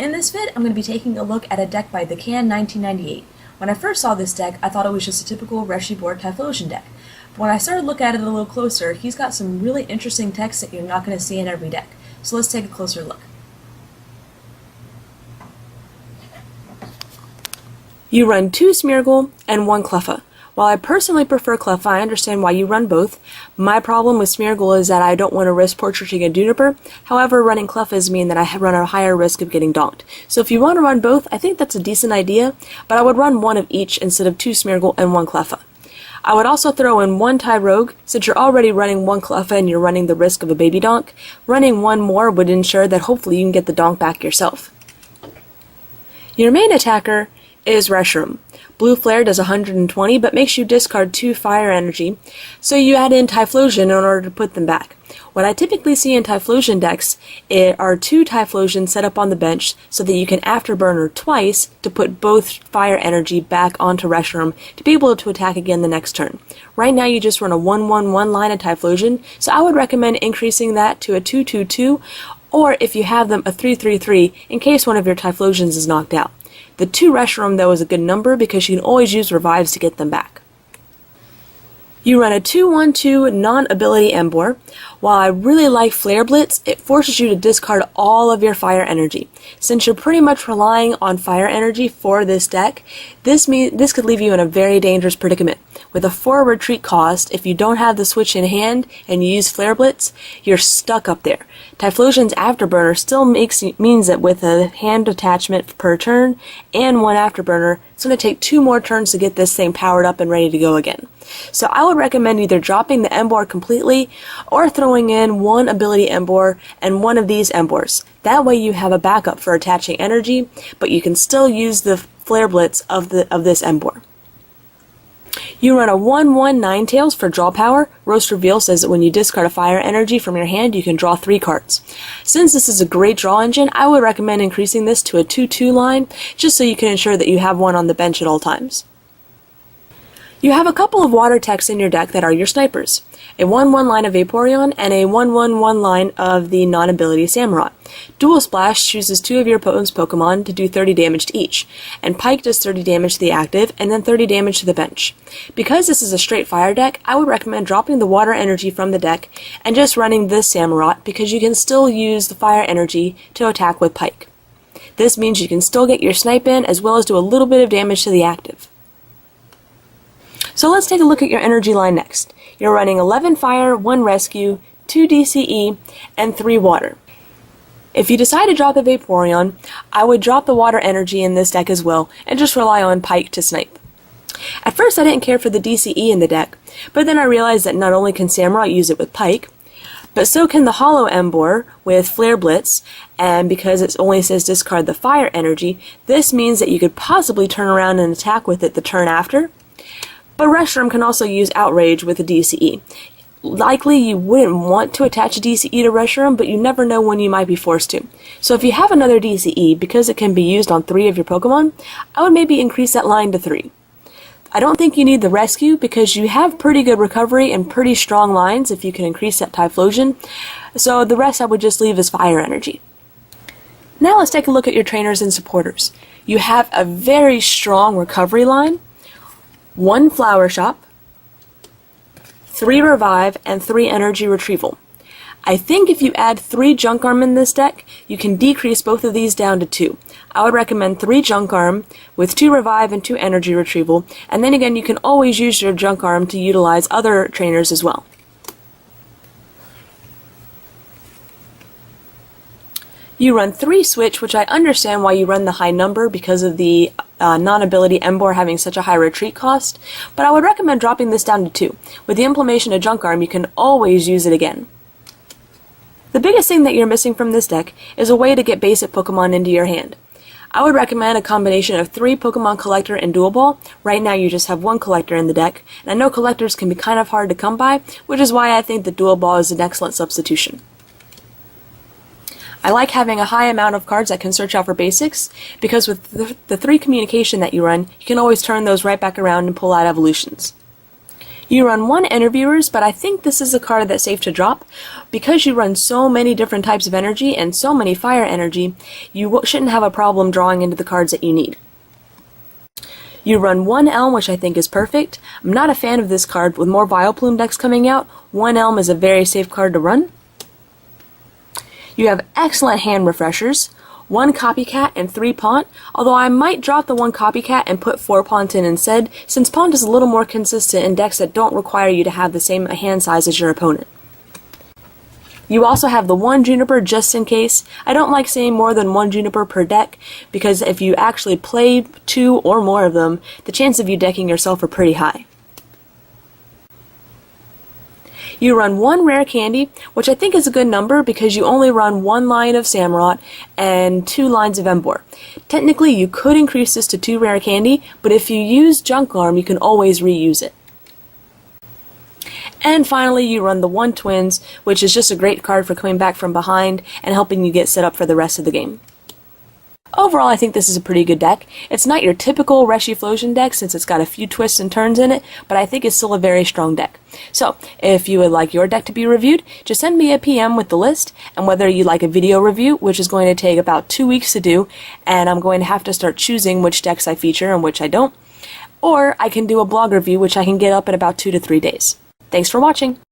In this vid, I'm going to be taking a look at a deck by the Cann1998. When I first saw this deck, I thought it was just a typical Reshiram Typhlosion deck. But when I started to look at it a little closer, he's got some really interesting text that you're not going to see in every deck. So let's take a closer look. You run 2 Smeargle and 1 Cleffa. While I personally prefer Cleffa, I understand why you run both. My problem with Smeargle is that I don't want to risk portraiting a Juniper. However, running Cleffas mean that I run a higher risk of getting donked. So if you want to run both, I think that's a decent idea, but I would run 1 of each instead of 2 Smeargle and 1 Cleffa. I would also throw in 1 Tyrogue, since you're already running 1 Cleffa and you're running the risk of a baby donk. Running 1 more would ensure that hopefully you can get the donk back yourself. Your main attacker is Reshiram. Blue Flare does 120, but makes you discard 2 fire energy, so you add in Typhlosion in order to put them back. What I typically see in Typhlosion decks are 2 Typhlosion set up on the bench so that you can afterburner twice to put both fire energy back onto Reshiram to be able to attack again the next turn. Right now you just run a 1-1-1 line of Typhlosion, so I would recommend increasing that to a 2-2-2, or if you have them, a 3-3-3 in case one of your Typhlosions is knocked out. The 2 Reshiram, though, is a good number because you can always use revives to get them back. You run a 2-1-2 non-ability Embor. While I really like Flare Blitz, it forces you to discard all of your fire energy. Since you're pretty much relying on fire energy for this deck, this could leave you in a very dangerous predicament. With a 4 retreat cost, if you don't have the switch in hand and you use Flare Blitz, you're stuck up there. Typhlosion's Afterburner still means that with a hand attachment per turn and 1 Afterburner, it's going to take 2 more turns to get this thing powered up and ready to go again. So I would recommend either dropping the Embor completely or throwing in 1 ability Embor and 1 of these Embors. That way you have a backup for attaching energy, but you can still use the Flare Blitz of this Embor. You run a 1-1 Ninetales for draw power. Roast Reveal says that when you discard a fire energy from your hand, you can draw 3 cards. Since this is a great draw engine, I would recommend increasing this to a 2-2 line, just so you can ensure that you have 1 on the bench at all times. You have a couple of water techs in your deck that are your snipers. A 1-1 line of Vaporeon and a 1-1-1 line of the non-ability Samurott. Dual Splash chooses 2 of your opponent's Pokemon to do 30 damage to each, and Pike does 30 damage to the active and then 30 damage to the bench. Because this is a straight fire deck, I would recommend dropping the water energy from the deck and just running this Samurott because you can still use the fire energy to attack with Pike. This means you can still get your snipe in as well as do a little bit of damage to the active. So let's take a look at your energy line next. You're running 11 fire, 1 rescue, 2 DCE, and 3 water. If you decide to drop the Vaporeon, I would drop the water energy in this deck as well, and just rely on Pike to snipe. At first I didn't care for the DCE in the deck, but then I realized that not only can Samurott use it with Pike, but so can the Hollow Embor with Flare Blitz, and because it only says discard the fire energy, this means that you could possibly turn around and attack with it the turn after. But Reshiram can also use Outrage with a DCE. Likely you wouldn't want to attach a DCE to Reshiram, but you never know when you might be forced to. So if you have another DCE, because it can be used on 3 of your Pokemon, I would maybe increase that line to 3. I don't think you need the rescue because you have pretty good recovery and pretty strong lines if you can increase that Typhlosion, so the rest I would just leave as fire energy. Now let's take a look at your trainers and supporters. You have a very strong recovery line, 1 Flower Shop, 3 Revive, and 3 Energy Retrieval. I think if you add 3 Junk Arm in this deck, you can decrease both of these down to 2. I would recommend 3 Junk Arm with 2 Revive and 2 Energy Retrieval, and then again you can always use your Junk Arm to utilize other trainers as well. You run 3 Switch, which I understand why you run the high number because of the non-ability Embor having such a high retreat cost, but I would recommend dropping this down to 2. With the implementation of Junk Arm, you can always use it again. The biggest thing that you're missing from this deck is a way to get basic Pokemon into your hand. I would recommend a combination of 3 Pokemon Collector and Dual Ball. Right now you just have 1 Collector in the deck, and I know Collectors can be kind of hard to come by, which is why I think the Dual Ball is an excellent substitution. I like having a high amount of cards that can search out for basics, because with the 3 communication that you run, you can always turn those right back around and pull out evolutions. You run one Interviewers, but I think this is a card that's safe to drop. Because you run so many different types of energy and so many fire energy, you shouldn't have a problem drawing into the cards that you need. You run one Elm, which I think is perfect. I'm not a fan of this card. With more Vileplume decks coming out, one Elm is a very safe card to run. You have excellent hand refreshers, one Copycat and 3 Pawnt, although I might drop the one Copycat and put 4 Pawnt in instead, since Pawnt is a little more consistent in decks that don't require you to have the same hand size as your opponent. You also have the one Juniper just in case. I don't like saying more than one Juniper per deck, because if you actually play 2 or more of them, the chance of you decking yourself are pretty high. You run one Rare Candy, which I think is a good number because you only run 1 line of Samurott and 2 lines of Emboar. Technically, you could increase this to 2 Rare Candy, but if you use Junk Arm, you can always reuse it. And finally, you run the one Twins, which is just a great card for coming back from behind and helping you get set up for the rest of the game. Overall, I think this is a pretty good deck. It's not your typical Reshiram deck since it's got a few twists and turns in it, but I think it's still a very strong deck. So, if you would like your deck to be reviewed, just send me a PM with the list, and whether you like a video review, which is going to take about 2 weeks to do, and I'm going to have to start choosing which decks I feature and which I don't, or I can do a blog review, which I can get up in about 2 to 3 days. Thanks for watching!